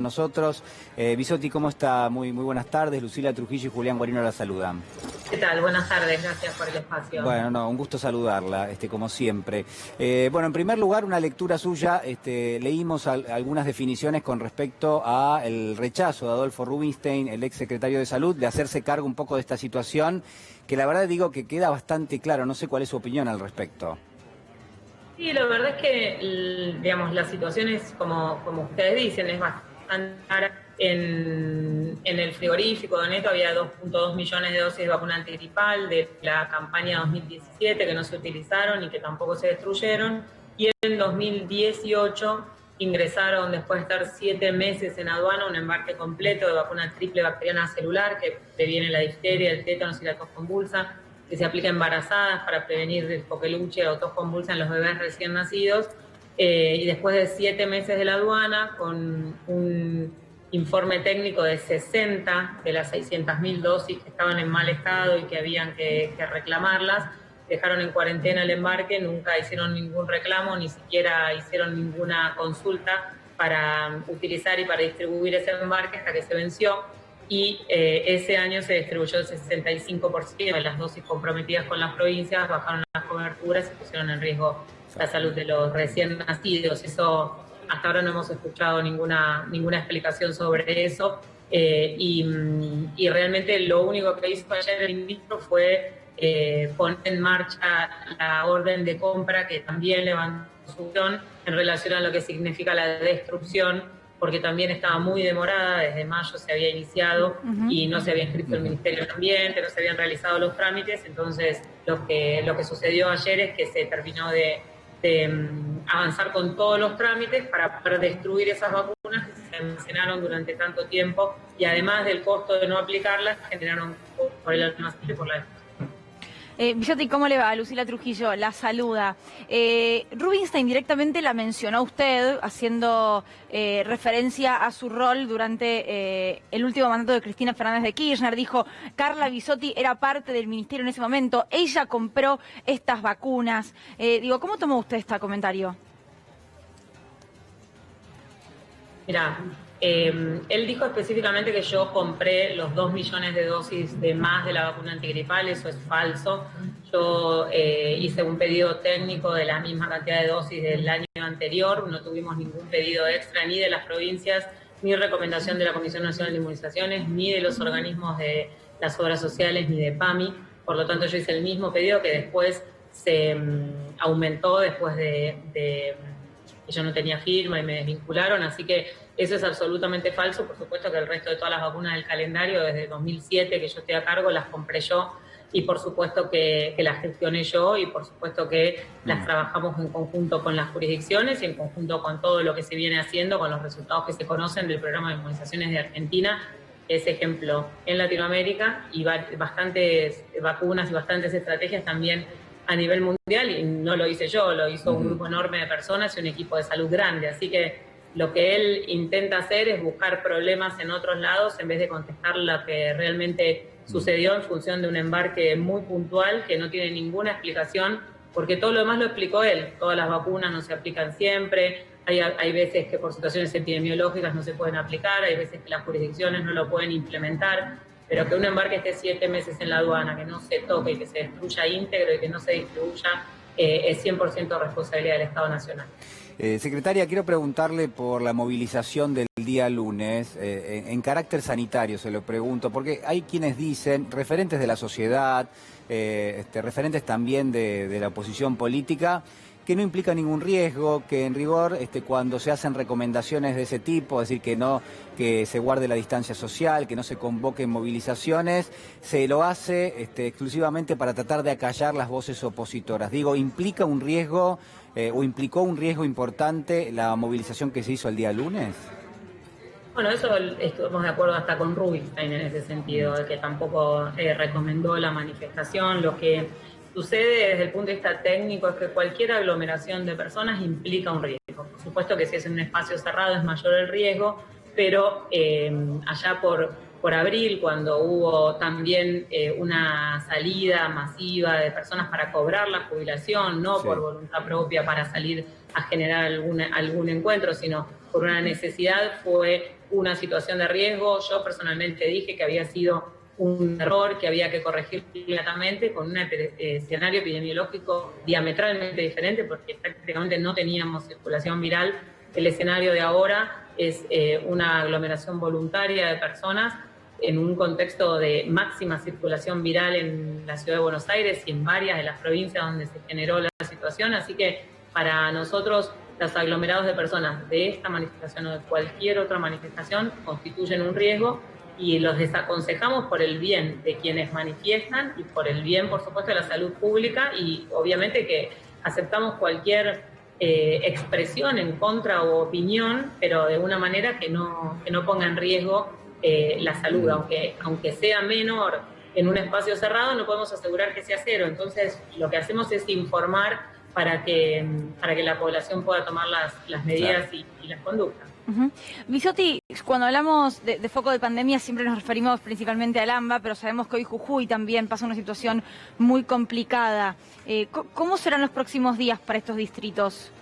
nosotros. Bisotti, ¿cómo está? Muy buenas tardes. Lucila Trujillo y Julián Guarino la saludan. ¿Qué tal? Buenas tardes, gracias por el espacio. Bueno, no, un gusto saludarla, como siempre. Bueno, en primer lugar, una lectura suya, leímos algunas definiciones con respecto a el rechazo de Adolfo Rubinstein, el ex secretario de Salud, de hacerse cargo un poco de esta situación, que la verdad digo que queda bastante claro, no sé cuál es su opinión al respecto. Sí, la verdad es que, digamos, la situación es, como ustedes dicen, es bastante rara. En el frigorífico de Neto había 2.2 millones de dosis de vacuna antigripal de la campaña 2017 que no se utilizaron y que tampoco se destruyeron. Y en 2018 ingresaron, después de estar 7 meses en aduana, un embarque completo de vacuna triple bacteriana celular que previene la difteria, el tétanos y la tos convulsa, que se aplica a embarazadas para prevenir el coqueluche o tos convulsa en los bebés recién nacidos. Y después de 7 meses de la aduana, con un informe técnico de 60 de las 600.000 dosis que estaban en mal estado y que habían que reclamarlas, dejaron en cuarentena el embarque, nunca hicieron ningún reclamo, ni siquiera hicieron ninguna consulta para utilizar y para distribuir ese embarque hasta que se venció. Y ese año se distribuyó el 65% de las dosis comprometidas con las provincias, bajaron las coberturas y pusieron en riesgo la salud de los recién nacidos. Eso, hasta ahora no hemos escuchado ninguna explicación sobre eso. Y realmente lo único que hizo ayer el ministro fue poner en marcha la orden de compra, que también levantó discusión en relación a lo que significa la destrucción, porque también estaba muy demorada, desde mayo se había iniciado y no se había inscrito el Ministerio del Ambiente, no se habían realizado los trámites. Entonces lo que sucedió ayer es que se terminó de avanzar con todos los trámites para poder destruir esas vacunas que se almacenaron durante tanto tiempo, y además del costo de no aplicarlas, generaron por el almacén y por la destrucción. Bisotti, ¿cómo le va? Lucila Trujillo la saluda. Rubinstein directamente la mencionó a usted, haciendo referencia a su rol durante el último mandato de Cristina Fernández de Kirchner. Dijo, Carla Bisotti era parte del ministerio en ese momento, ella compró estas vacunas. ¿Cómo tomó usted este comentario? Mira, él dijo específicamente que yo compré los 2 millones de dosis de más de la vacuna antigripal. Eso es falso. Yo hice un pedido técnico de la misma cantidad de dosis del año anterior. No tuvimos ningún pedido extra ni de las provincias, ni recomendación de la Comisión Nacional de Inmunizaciones, ni de los organismos de las obras sociales, ni de PAMI. Por lo tanto, yo hice el mismo pedido, que después se aumentó después de que yo no tenía firma y me desvincularon, así que eso es absolutamente falso. Por supuesto que el resto de todas las vacunas del calendario, desde 2007 que yo estoy a cargo, las compré yo, y por supuesto que las gestioné yo, y por supuesto que las trabajamos en conjunto con las jurisdicciones y en conjunto con todo lo que se viene haciendo, con los resultados que se conocen del programa de inmunizaciones de Argentina, que es ejemplo en Latinoamérica, y bastantes vacunas y bastantes estrategias también a nivel mundial. Y no lo hice yo, lo hizo un grupo enorme de personas y un equipo de salud grande. Así que lo que él intenta hacer es buscar problemas en otros lados en vez de contestar lo que realmente sucedió en función de un embarque muy puntual que no tiene ninguna explicación, porque todo lo demás lo explicó él. Todas las vacunas no se aplican siempre, hay veces que por situaciones epidemiológicas no se pueden aplicar, hay veces que las jurisdicciones no lo pueden implementar, pero que un embarque esté 7 meses en la aduana, que no se toque y que se destruya íntegro y que no se distribuya, es 100% responsabilidad del Estado Nacional. Secretaria, quiero preguntarle por la movilización del día lunes, en carácter sanitario se lo pregunto, porque hay quienes dicen, referentes de la sociedad, referentes también de la oposición política, que no implica ningún riesgo, que en rigor cuando se hacen recomendaciones de ese tipo, es decir, que se guarde la distancia social, que no se convoquen movilizaciones, se lo hace exclusivamente para tratar de acallar las voces opositoras. Digo, ¿implica un riesgo o implicó un riesgo importante la movilización que se hizo el día lunes? Bueno, eso estuvimos de acuerdo hasta con Rubinstein en ese sentido, de que tampoco recomendó la manifestación. Lo que sucede desde el punto de vista técnico es que cualquier aglomeración de personas implica un riesgo. Por supuesto que si es en un espacio cerrado es mayor el riesgo, pero allá por abril, cuando hubo también una salida masiva de personas para cobrar la jubilación, no por voluntad propia para salir a generar algún encuentro, sino por una necesidad, fue una situación de riesgo. Yo personalmente dije que había sido un error que había que corregir inmediatamente con un escenario epidemiológico diametralmente diferente, porque prácticamente no teníamos circulación viral. El escenario de ahora es una aglomeración voluntaria de personas en un contexto de máxima circulación viral en la ciudad de Buenos Aires y en varias de las provincias donde se generó la situación. Así que para nosotros los aglomerados de personas de esta manifestación o de cualquier otra manifestación constituyen un riesgo y los desaconsejamos por el bien de quienes manifiestan y por el bien, por supuesto, de la salud pública, y obviamente que aceptamos cualquier expresión en contra o opinión, pero de una manera que no ponga en riesgo la salud, aunque sea menor en un espacio cerrado, no podemos asegurar que sea cero. Entonces, lo que hacemos es informar para que la población pueda tomar las medidas, claro, y las conductas. Bisotti, cuando hablamos de foco de pandemia siempre nos referimos principalmente al AMBA, pero sabemos que hoy Jujuy también pasa una situación muy complicada. ¿Cómo serán los próximos días para estos distritos?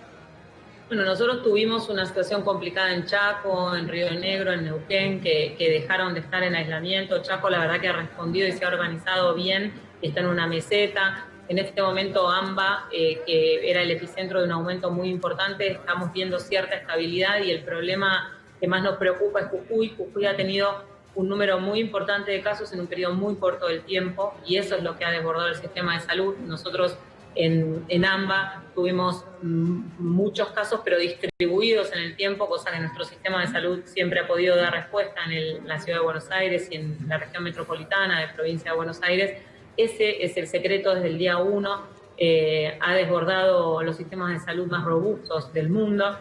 Bueno, nosotros tuvimos una situación complicada en Chaco, en Río Negro, en Neuquén, que dejaron de estar en aislamiento. Chaco la verdad que ha respondido y se ha organizado bien, está en una meseta. En este momento AMBA, que era el epicentro de un aumento muy importante, estamos viendo cierta estabilidad y el problema que más nos preocupa es Jujuy. Jujuy ha tenido un número muy importante de casos en un periodo muy corto del tiempo y eso es lo que ha desbordado el sistema de salud. Nosotros en AMBA tuvimos muchos casos, pero distribuidos en el tiempo, cosa que nuestro sistema de salud siempre ha podido dar respuesta en la ciudad de Buenos Aires y en la región metropolitana de provincia de Buenos Aires. Ese es el secreto desde el día 1, ha desbordado los sistemas de salud más robustos del mundo.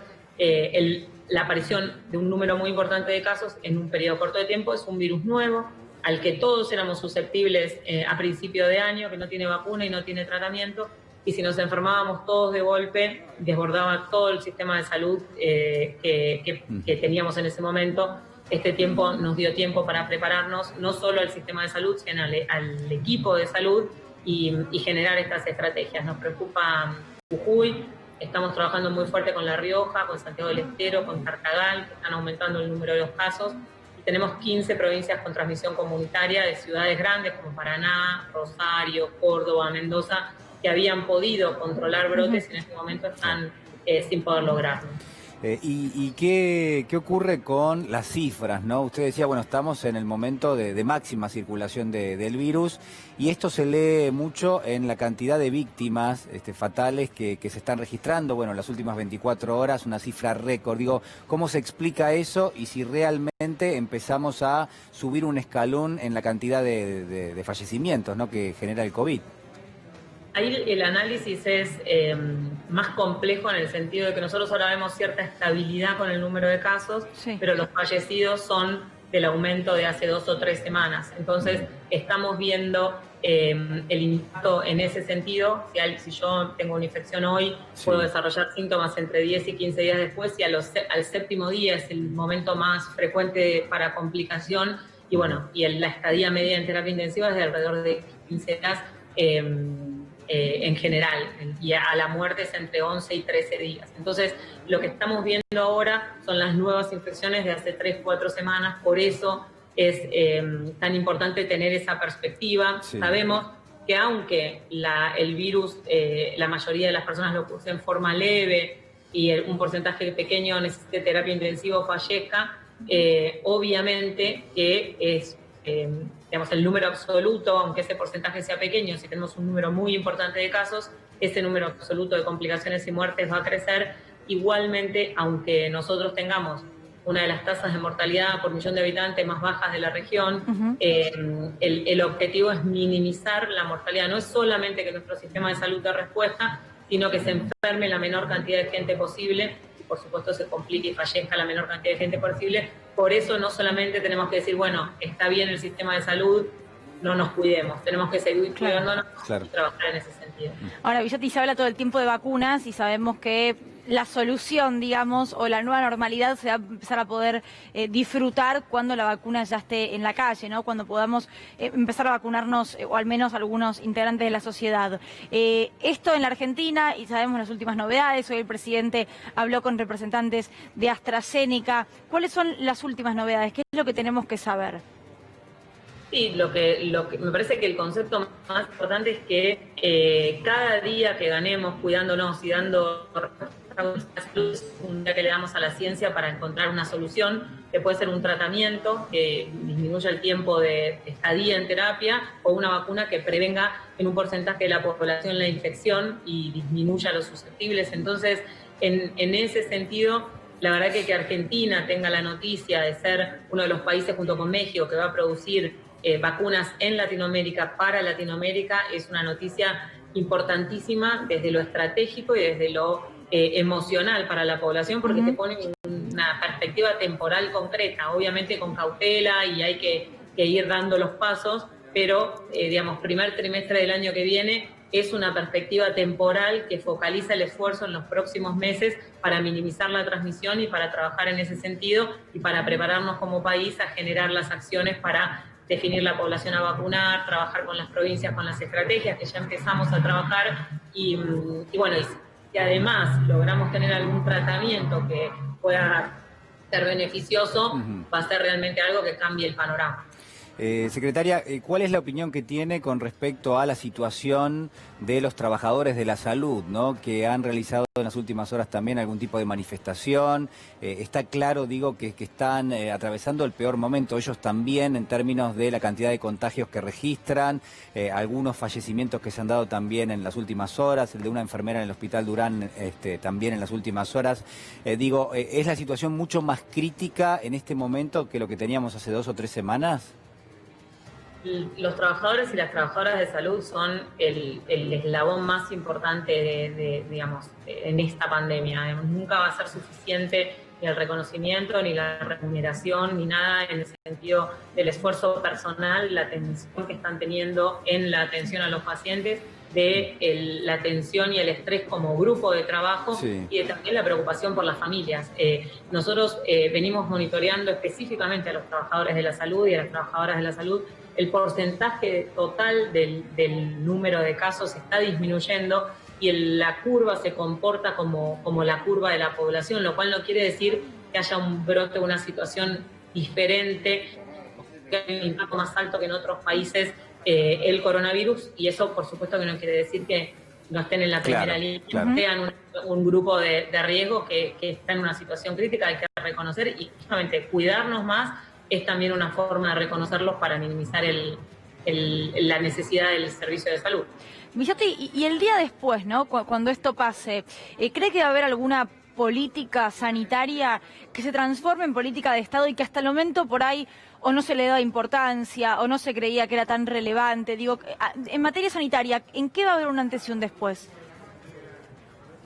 La aparición de un número muy importante de casos en un periodo corto de tiempo es un virus nuevo, al que todos éramos susceptibles a principio de año, que no tiene vacuna y no tiene tratamiento, y si nos enfermábamos todos de golpe, desbordaba todo el sistema de salud que teníamos en ese momento. Este tiempo nos dio tiempo para prepararnos, no solo al sistema de salud, sino al equipo de salud y generar estas estrategias. Nos preocupa Jujuy, estamos trabajando muy fuerte con La Rioja, con Santiago del Estero, con Tartagal, que están aumentando el número de los casos. Y tenemos 15 provincias con transmisión comunitaria de ciudades grandes como Paraná, Rosario, Córdoba, Mendoza, que habían podido controlar brotes y en este momento están sin poder lograrlo. ¿Y qué ocurre con las cifras, ¿no? Usted decía, bueno, estamos en el momento de máxima circulación del virus y esto se lee mucho en la cantidad de víctimas fatales que se están registrando. Bueno, en las últimas 24 horas, una cifra récord. Digo, ¿cómo se explica eso y si realmente empezamos a subir un escalón en la cantidad de fallecimientos, ¿no?, que genera el COVID? Ahí el análisis es más complejo en el sentido de que nosotros ahora vemos cierta estabilidad con el número de casos, sí, pero los fallecidos son del aumento de hace 2 o 3 semanas. Entonces estamos viendo el impacto en ese sentido. Si yo tengo una infección hoy, sí, puedo desarrollar síntomas entre 10 y 15 días después y al 7º día es el momento más frecuente para complicación y bueno, y la estadía media en terapia intensiva es de alrededor de 15 días. En general, y a la muerte es entre 11 y 13 días. Entonces, lo que estamos viendo ahora son las nuevas infecciones de hace 3-4 semanas, por eso es tan importante tener esa perspectiva. Sí. Sabemos que aunque el virus, la mayoría de las personas lo cursa en forma leve y un porcentaje pequeño necesite terapia intensiva o fallezca, obviamente que es... digamos, el número absoluto, aunque ese porcentaje sea pequeño, si tenemos un número muy importante de casos, ese número absoluto de complicaciones y muertes va a crecer. Igualmente, aunque nosotros tengamos una de las tasas de mortalidad por millón de habitantes más bajas de la región, el objetivo es minimizar la mortalidad. No es solamente que nuestro sistema de salud dé respuesta, sino que se enferme la menor cantidad de gente posible, por supuesto se complique y fallezca la menor cantidad de gente posible. Por eso no solamente tenemos que decir, bueno, está bien el sistema de salud, no nos cuidemos, tenemos que seguir cuidándonos y trabajar en ese sentido. Ahora, Bisotti, se habla todo el tiempo de vacunas y sabemos que la solución, digamos, o la nueva normalidad se va a empezar a poder disfrutar cuando la vacuna ya esté en la calle, ¿no? Cuando podamos empezar a vacunarnos, o al menos algunos integrantes de la sociedad. Esto en la Argentina, y sabemos las últimas novedades, hoy el presidente habló con representantes de AstraZeneca. ¿Cuáles son las últimas novedades? ¿Qué es lo que tenemos que saber? Sí, lo que me parece que el concepto más importante es que cada día que ganemos cuidándonos y dando un día que le damos a la ciencia para encontrar una solución, que puede ser un tratamiento que disminuya el tiempo de estadía en terapia, o una vacuna que prevenga en un porcentaje de la población la infección y disminuya a los susceptibles. Entonces, en ese sentido, la verdad que Argentina tenga la noticia de ser uno de los países junto con México que va a producir vacunas en Latinoamérica para Latinoamérica es una noticia importantísima desde lo estratégico y desde lo emocional para la población, porque te pone una perspectiva temporal concreta, obviamente con cautela, y hay que ir dando los pasos, pero digamos, primer trimestre del año que viene es una perspectiva temporal que focaliza el esfuerzo en los próximos meses para minimizar la transmisión y para trabajar en ese sentido y para prepararnos como país a generar las acciones para definir la población a vacunar, trabajar con las provincias, con las estrategias que ya empezamos a trabajar y bueno, y además logramos tener algún tratamiento que pueda ser beneficioso, va a ser realmente algo que cambie el panorama. Secretaria, ¿cuál es la opinión que tiene con respecto a la situación de los trabajadores de la salud, ¿no? Que han realizado en las últimas horas también algún tipo de manifestación? Está claro, digo, que están atravesando el peor momento ellos también en términos de la cantidad de contagios que registran, algunos fallecimientos que se han dado también en las últimas horas, el de una enfermera en el Hospital Durán también en las últimas horas. ¿Es la situación mucho más crítica en este momento que lo que teníamos hace 2 o 3 semanas? Los trabajadores y las trabajadoras de salud son el eslabón más importante digamos, en esta pandemia. Nunca va a ser suficiente ni el reconocimiento, ni la remuneración, ni nada en el sentido del esfuerzo personal, la atención que están teniendo en la atención a los pacientes, de la atención y el estrés como grupo de trabajo, sí, y de también la preocupación por las familias. Nosotros venimos monitoreando específicamente a los trabajadores de la salud y a las trabajadoras de la salud. El porcentaje total del número de casos está disminuyendo y la curva se comporta como la curva de la población, lo cual no quiere decir que haya un brote, una situación diferente, que haya un impacto más alto que en otros países el coronavirus, y eso por supuesto que no quiere decir que no estén en la primera línea, sean un grupo de riesgo que está en una situación crítica, hay que reconocer, y justamente cuidarnos más es también una forma de reconocerlos para minimizar la necesidad del servicio de salud. Villati, y el día después, ¿no? Cuando esto pase, ¿cree que va a haber alguna política sanitaria que se transforme en política de Estado y que hasta el momento por ahí o no se le da importancia o no se creía que era tan relevante? Digo, en materia sanitaria, ¿en qué va a haber un antes y un después?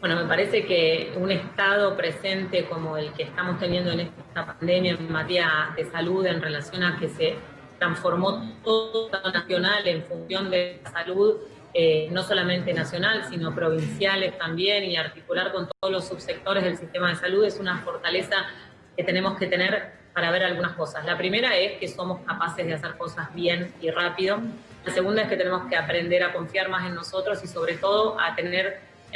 Bueno, me parece que un Estado presente como el que estamos teniendo en esta pandemia en materia de salud, en relación a que se transformó todo nacional en función de la salud, no solamente nacional, sino provinciales también, y articular con todos los subsectores del sistema de salud, es una fortaleza que tenemos que tener para ver algunas cosas. La primera es que somos capaces de hacer cosas bien y rápido. La segunda es que tenemos que aprender a confiar más en nosotros y sobre todo a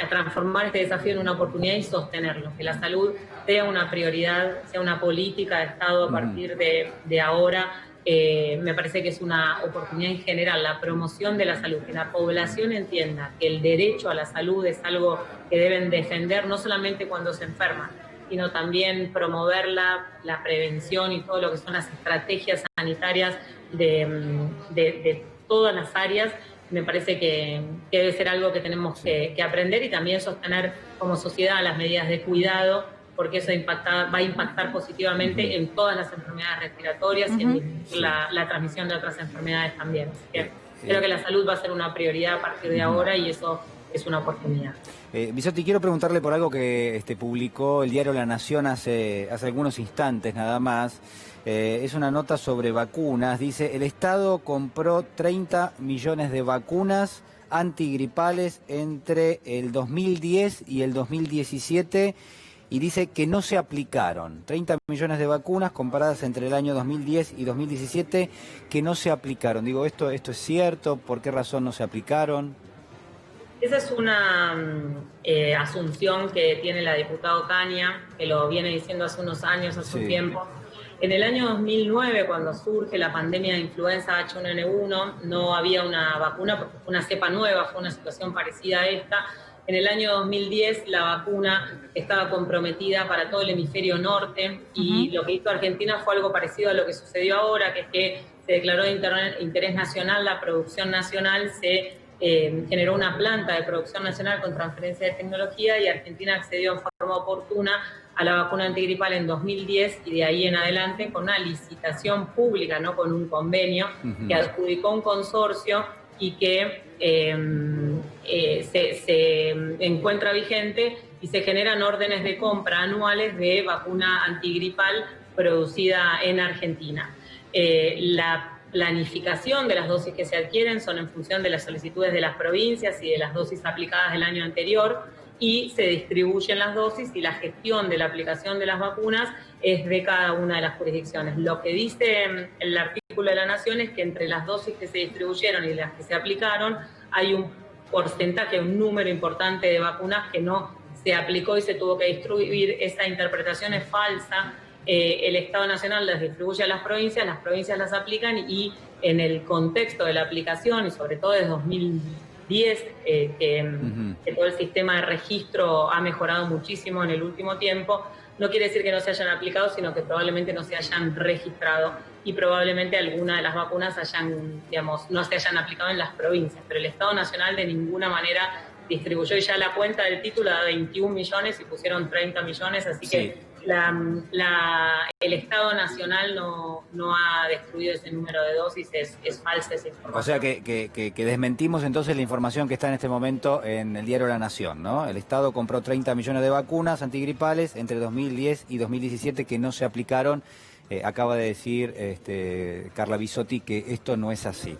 transformar este desafío en una oportunidad y sostenerlo, que la salud sea una prioridad, sea una política de Estado a partir de ahora. Me parece que es una oportunidad en general, la promoción de la salud, que la población entienda que el derecho a la salud es algo que deben defender, no solamente cuando se enferman, sino también promoverla, la prevención y todo lo que son las estrategias sanitarias de todas las áreas. Me parece que debe ser algo que tenemos que aprender y también sostener como sociedad las medidas de cuidado, porque eso va a impactar positivamente en todas las enfermedades respiratorias y en la transmisión de otras enfermedades también. Así que creo que la salud va a ser una prioridad a partir de ahora y eso es una oportunidad. Villati, quiero preguntarle por algo que publicó el diario La Nación hace algunos instantes nada más. Es una nota sobre vacunas. Dice, el Estado compró 30 millones de vacunas antigripales entre el 2010 y el 2017 y dice que no se aplicaron. 30 millones de vacunas comparadas entre el año 2010 y 2017 que no se aplicaron. Digo, ¿esto es cierto? ¿Por qué razón no se aplicaron? Esa es una asunción que tiene la diputada Ocaña, que lo viene diciendo hace unos años, hace un tiempo. En el año 2009, cuando surge la pandemia de influenza H1N1, no había una vacuna porque fue una cepa nueva, fue una situación parecida a esta. En el año 2010 la vacuna estaba comprometida para todo el hemisferio norte y lo que hizo Argentina fue algo parecido a lo que sucedió ahora, que es que se declaró de interés nacional, la producción nacional, se generó una planta de producción nacional con transferencia de tecnología y Argentina accedió en forma oportuna a la vacuna antigripal en 2010 y de ahí en adelante con una licitación pública, no con un convenio, que adjudicó un consorcio y que se encuentra vigente y se generan órdenes de compra anuales de vacuna antigripal producida en Argentina. La planificación de las dosis que se adquieren son en función de las solicitudes de las provincias y de las dosis aplicadas del año anterior y se distribuyen las dosis y la gestión de la aplicación de las vacunas es de cada una de las jurisdicciones. Lo que dice el artículo de La Nación es que entre las dosis que se distribuyeron y las que se aplicaron hay un porcentaje, un número importante de vacunas que no se aplicó y se tuvo que distribuir. Esa interpretación es falsa. El Estado Nacional las distribuye a las provincias las aplican y en el contexto de la aplicación y sobre todo desde 2010, que todo el sistema de registro ha mejorado muchísimo en el último tiempo, no quiere decir que no se hayan aplicado, sino que probablemente no se hayan registrado y probablemente algunas de las vacunas no se hayan aplicado en las provincias, pero el Estado Nacional de ninguna manera distribuyó y ya la cuenta del título da 21 millones y pusieron 30 millones, así que el Estado Nacional no ha destruido ese número de dosis, es falsa esa información. O sea que desmentimos entonces la información que está en este momento en el diario La Nación, ¿no? El Estado compró 30 millones de vacunas antigripales entre 2010 y 2017 que no se aplicaron. Acaba de decir Carla Bisotti que esto no es así.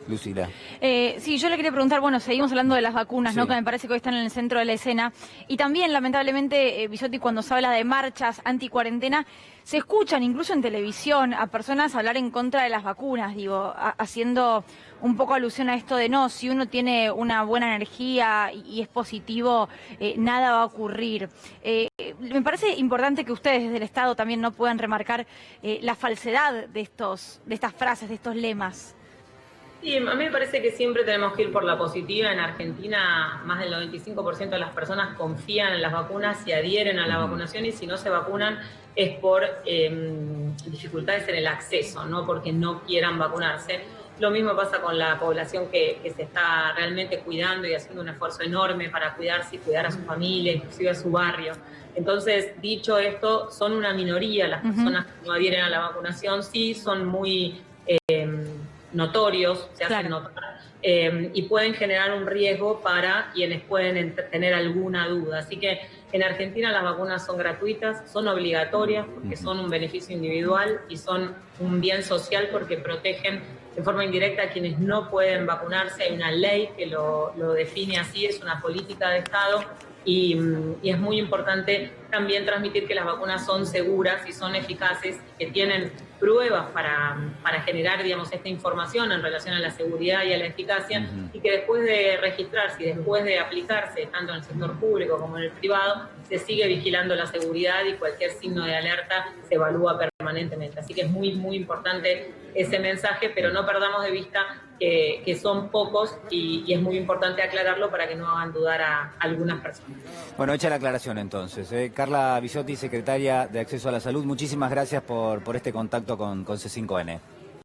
Lucila. Sí, yo le quería preguntar, bueno, seguimos hablando de las vacunas, ¿no? Que me parece que hoy están en el centro de la escena. Y también, lamentablemente, Bisotti, cuando se habla de marchas anticuarentena, se escuchan incluso en televisión a personas hablar en contra de las vacunas, digo, haciendo un poco alusión a esto de no, si uno tiene una buena energía y es positivo, nada va a ocurrir. Me parece importante que ustedes desde el Estado también no puedan remarcar la falsedad de estas frases, de estos lemas. Sí, a mí me parece que siempre tenemos que ir por la positiva. En Argentina, más del 95% de las personas confían en las vacunas y adhieren a la vacunación, y si no se vacunan es por dificultades en el acceso, no porque no quieran vacunarse. Lo mismo pasa con la población que se está realmente cuidando y haciendo un esfuerzo enorme para cuidarse y cuidar a su familia, inclusive a su barrio. Entonces, dicho esto, son una minoría las personas que no adhieren a la vacunación, sí son muy notorios, se hacen notar, y pueden generar un riesgo para quienes pueden tener alguna duda. Así que en Argentina las vacunas son gratuitas, son obligatorias porque son un beneficio individual y son un bien social porque protegen de forma indirecta a quienes no pueden vacunarse. Hay una ley que lo define así, es una política de Estado. Y es muy importante también transmitir que las vacunas son seguras y son eficaces, que tienen pruebas para generar, digamos, esta información en relación a la seguridad y a la eficacia, y que después de registrarse y después de aplicarse, tanto en el sector público como en el privado, se sigue vigilando la seguridad y cualquier signo de alerta se evalúa permanentemente. Así que es muy, muy importante ese mensaje, pero no perdamos de vista que son pocos y es muy importante aclararlo para que no hagan dudar a algunas personas. Bueno, hecha la aclaración entonces. Carla Bisotti, secretaria de Acceso a la Salud, muchísimas gracias por este contacto con C5N.